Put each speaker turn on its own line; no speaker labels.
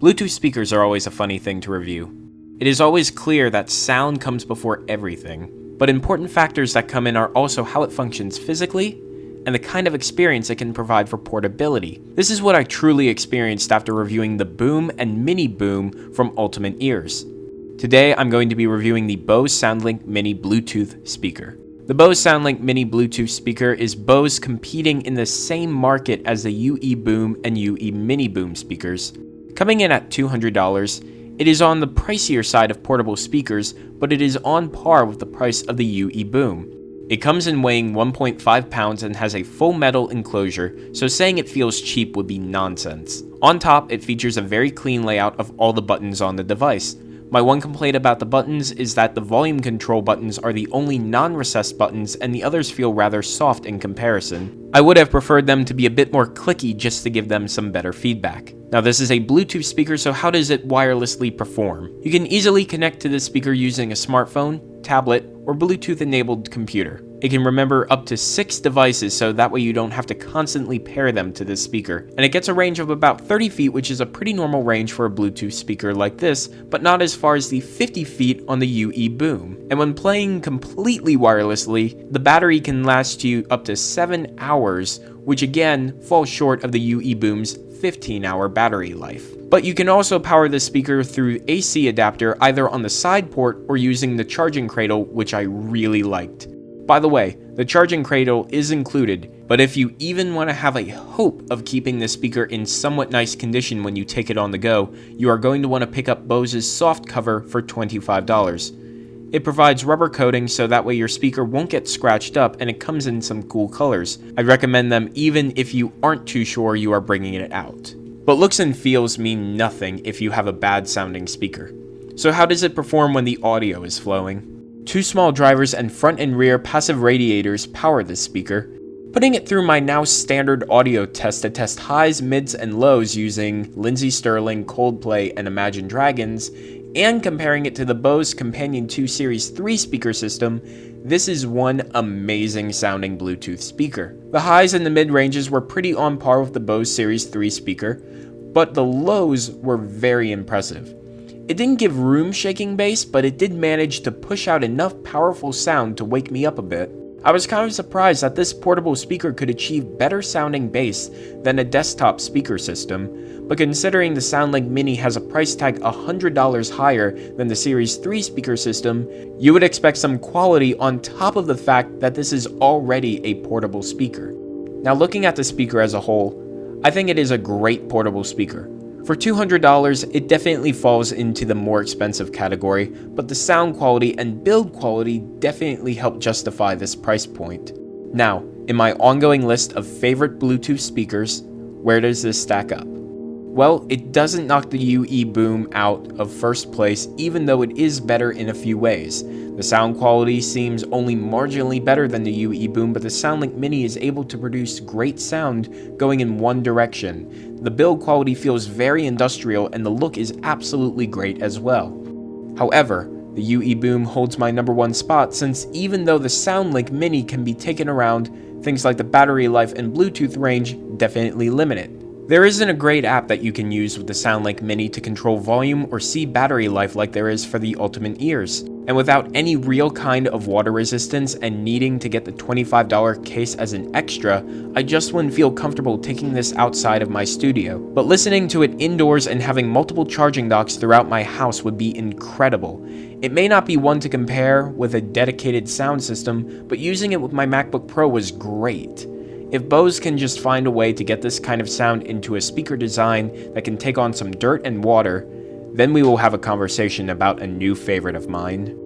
Bluetooth speakers are always a funny thing to review. It is always clear that sound comes before everything, but important factors that come in are also how it functions physically and the kind of experience it can provide for portability. This is what I truly experienced after reviewing the Boom and Mini Boom from Ultimate Ears. Today I'm going to be reviewing the Bose Soundlink Mini Bluetooth speaker. The Bose Soundlink Mini Bluetooth speaker is Bose competing in the same market as the UE Boom and UE Mini Boom speakers. Coming in at $200, it is on the pricier side of portable speakers, but it is on par with the price of the UE Boom. It comes in weighing 1.5 pounds and has a full metal enclosure, so saying it feels cheap would be nonsense. On top, it features a very clean layout of all the buttons on the device. My one complaint about the buttons is that the volume control buttons are the only non-recessed buttons and the others feel rather soft in comparison. I would have preferred them to be a bit more clicky just to give them some better feedback. Now this is a Bluetooth speaker, so how does it wirelessly perform? You can easily connect to this speaker using a smartphone, tablet, or Bluetooth enabled computer. It can remember up to 6 devices, so that way you don't have to constantly pair them to this speaker. And it gets a range of about 30 feet, which is a pretty normal range for a Bluetooth speaker like this, but not as far as the 50 feet on the UE Boom. And when playing completely wirelessly, the battery can last you up to 7 hours, which again falls short of the UE Boom's 15-hour battery life. But you can also power the speaker through AC adapter either on the side port or using the charging cradle, which I really liked. By the way, the charging cradle is included, but if you even want to have a hope of keeping the speaker in somewhat nice condition when you take it on the go, you are going to want to pick up Bose's soft cover for $25. It provides rubber coating so that way your speaker won't get scratched up, and it comes in some cool colors. I'd recommend them even if you aren't too sure you are bringing it out. But looks and feels mean nothing if you have a bad sounding speaker. So how does it perform when the audio is flowing? 2 small drivers and front and rear passive radiators power this speaker. Putting it through my now standard audio test to test highs, mids, and lows using Lindsey Stirling, Coldplay, and Imagine Dragons, and comparing it to the Bose Companion 2 Series 3 speaker system, this is one amazing sounding Bluetooth speaker. The highs and the mid ranges were pretty on par with the Bose Series 3 speaker, but the lows were very impressive. It didn't give room shaking bass, but it did manage to push out enough powerful sound to wake me up a bit. I was kind of surprised that this portable speaker could achieve better sounding bass than a desktop speaker system, but considering the Soundlink Mini has a price tag $100 higher than the Series 3 speaker system, you would expect some quality on top of the fact that this is already a portable speaker. Now looking at the speaker as a whole, I think it is a great portable speaker. For $200, it definitely falls into the more expensive category, but the sound quality and build quality definitely help justify this price point. Now, in my ongoing list of favorite Bluetooth speakers, where does this stack up? Well, it doesn't knock the UE Boom out of first place, even though it is better in a few ways. The sound quality seems only marginally better than the UE Boom, but the Soundlink Mini is able to produce great sound going in one direction. The build quality feels very industrial, and the look is absolutely great as well. However, the UE Boom holds my number 1 spot, since even though the Soundlink Mini can be taken around, things like the battery life and Bluetooth range definitely limit it. There isn't a great app that you can use with the Soundlink Mini to control volume or see battery life like there is for the Ultimate Ears. And without any real kind of water resistance and needing to get the $25 case as an extra, I just wouldn't feel comfortable taking this outside of my studio. But listening to it indoors and having multiple charging docks throughout my house would be incredible. It may not be one to compare with a dedicated sound system, but using it with my MacBook Pro was great. If Bose can just find a way to get this kind of sound into a speaker design that can take on some dirt and water, then we will have a conversation about a new favorite of mine.